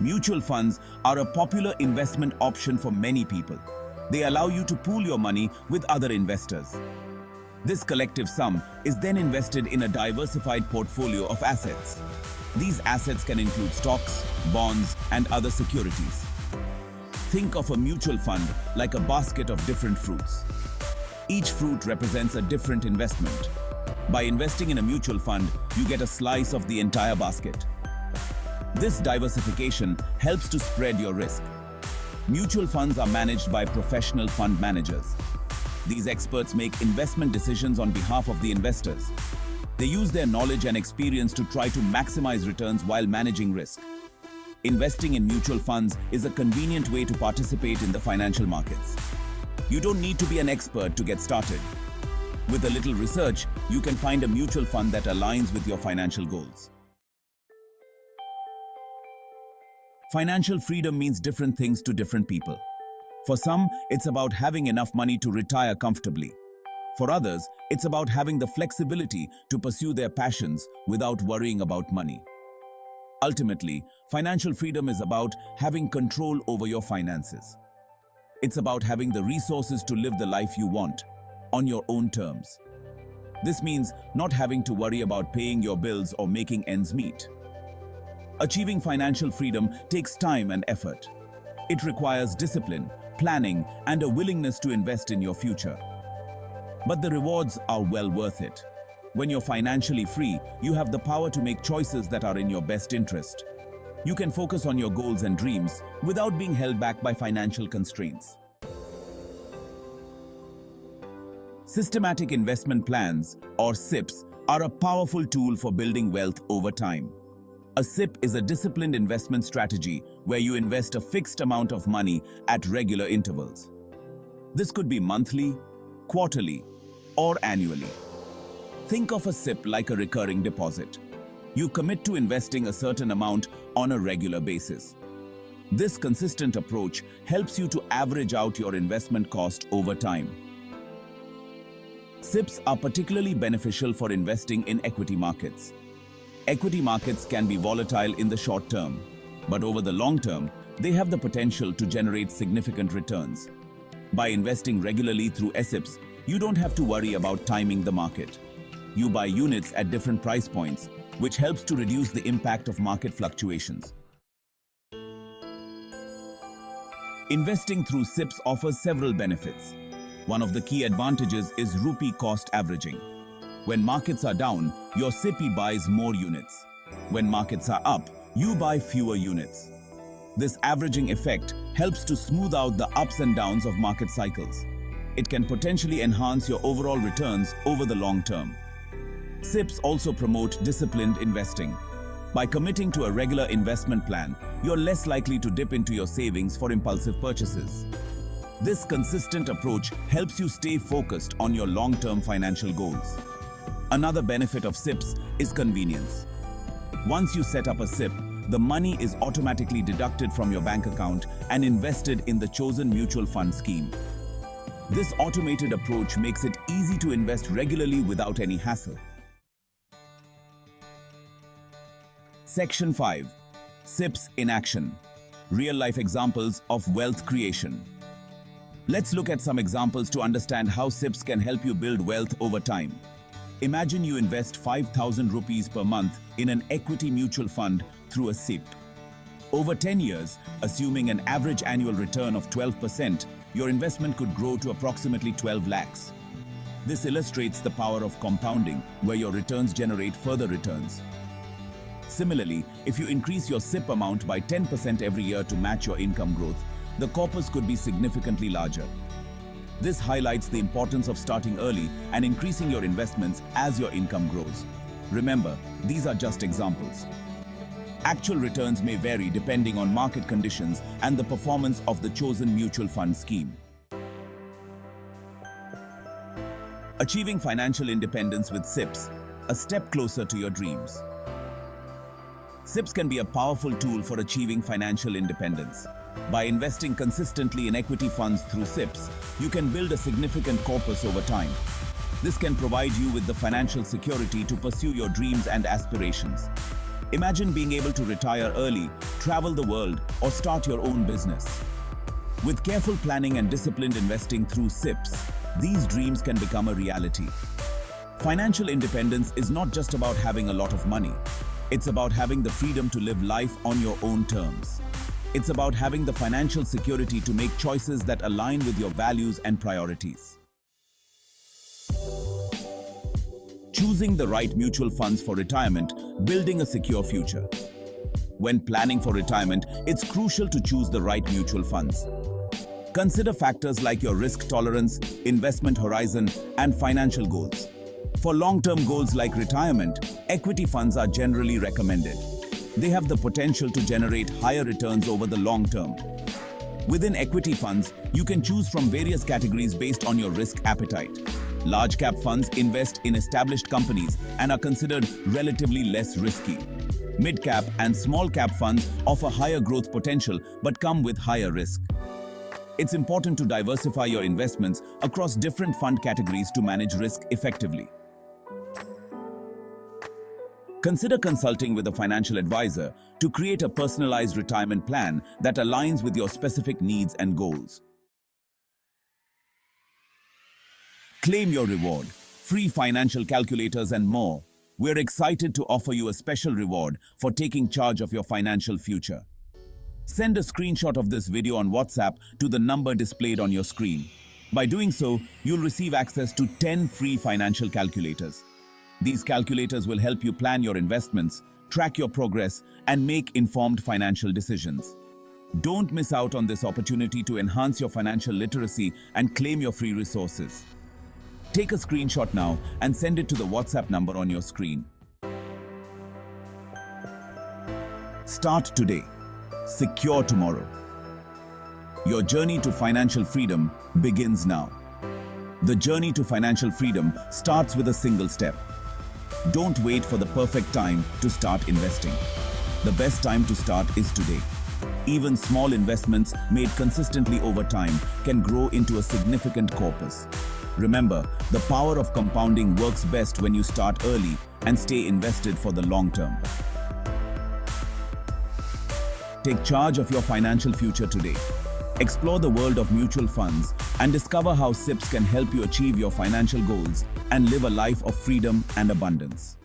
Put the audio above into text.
Mutual funds are a popular investment option for many people. They allow you to pool your money with other investors. This collective sum is then invested in a diversified portfolio of assets. These assets can include stocks, bonds, and other securities. Think of a mutual fund like a basket of different fruits. Each fruit represents a different investment. By investing in a mutual fund, you get a slice of the entire basket. This diversification helps to spread your risk. Mutual funds are managed by professional fund managers. These experts make investment decisions on behalf of the investors. They use their knowledge and experience to try to maximize returns while managing risk. Investing in mutual funds is a convenient way to participate in the financial markets. You don't need to be an expert to get started. With a little research, you can find a mutual fund that aligns with your financial goals. Financial freedom means different things to different people. For some, it's about having enough money to retire comfortably. For others, it's about having the flexibility to pursue their passions without worrying about money. Ultimately, financial freedom is about having control over your finances. It's about having the resources to live the life you want, on your own terms. This means not having to worry about paying your bills or making ends meet. Achieving financial freedom takes time and effort. It requires discipline, planning, and a willingness to invest in your future. But the rewards are well worth it. When you're financially free, you have the power to make choices that are in your best interest. You can focus on your goals and dreams without being held back by financial constraints. Systematic investment plans, or SIPs, are a powerful tool for building wealth over time. A SIP is a disciplined investment strategy where you invest a fixed amount of money at regular intervals. This could be monthly, quarterly, or annually. Think of a SIP like a recurring deposit. You commit to investing a certain amount on a regular basis. This consistent approach helps you to average out your investment cost over time. SIPs are particularly beneficial for investing in equity markets. Equity markets can be volatile in the short term, but over the long term, they have the potential to generate significant returns. By investing regularly through SIPs, you don't have to worry about timing the market. You buy units at different price points, which helps to reduce the impact of market fluctuations. Investing through SIPs offers several benefits. One of the key advantages is rupee cost averaging. When markets are down, your SIPI buys more units. When markets are up, you buy fewer units. This averaging effect helps to smooth out the ups and downs of market cycles. It can potentially enhance your overall returns over the long term. SIPs also promote disciplined investing. By committing to a regular investment plan, you're less likely to dip into your savings for impulsive purchases. This consistent approach helps you stay focused on your long-term financial goals. Another benefit of SIPs is convenience. Once you set up a SIP, the money is automatically deducted from your bank account and invested in the chosen mutual fund scheme. This automated approach makes it easy to invest regularly without any hassle. Section 5. SIPs in action. Real-life examples of wealth creation. Let's look at some examples to understand how SIPs can help you build wealth over time. Imagine you invest 5,000 rupees per month in an equity mutual fund through a SIP. Over 10 years, assuming an average annual return of 12%, your investment could grow to approximately 12 lakhs. This illustrates the power of compounding, where your returns generate further returns. Similarly, if you increase your SIP amount by 10% every year to match your income growth, the corpus could be significantly larger. This highlights the importance of starting early and increasing your investments as your income grows. Remember, these are just examples. Actual returns may vary depending on market conditions and the performance of the chosen mutual fund scheme. Achieving financial independence with SIPs, a step closer to your dreams. SIPs can be a powerful tool for achieving financial independence. By investing consistently in equity funds through SIPs, you can build a significant corpus over time. This can provide you with the financial security to pursue your dreams and aspirations. Imagine being able to retire early, travel the world, or start your own business. With careful planning and disciplined investing through SIPs, these dreams can become a reality. Financial independence is not just about having a lot of money. It's about having the freedom to live life on your own terms. It's about having the financial security to make choices that align with your values and priorities. Choosing the right mutual funds for retirement, building a secure future. When planning for retirement, it's crucial to choose the right mutual funds. Consider factors like your risk tolerance, investment horizon, and financial goals. For long-term goals like retirement, equity funds are generally recommended. They have the potential to generate higher returns over the long term. Within equity funds, you can choose from various categories based on your risk appetite. Large cap funds invest in established companies and are considered relatively less risky. Mid cap and small cap funds offer higher growth potential but come with higher risk. It's important to diversify your investments across different fund categories to manage risk effectively. Consider consulting with a financial advisor to create a personalized retirement plan that aligns with your specific needs and goals. Claim your reward, free financial calculators and more. We're excited to offer you a special reward for taking charge of your financial future. Send a screenshot of this video on WhatsApp to the number displayed on your screen. By doing so, you'll receive access to 10 free financial calculators. These calculators will help you plan your investments, track your progress, and make informed financial decisions. Don't miss out on this opportunity to enhance your financial literacy and claim your free resources. Take a screenshot now and send it to the WhatsApp number on your screen. Start today. Secure tomorrow. Your journey to financial freedom begins now. The journey to financial freedom starts with a single step. Don't wait for the perfect time to start investing. The best time to start is today. Even small investments made consistently over time can grow into a significant corpus. Remember, the power of compounding works best when you start early and stay invested for the long term. Take charge of your financial future today. Explore the world of mutual funds and discover how SIPs can help you achieve your financial goals and live a life of freedom and abundance.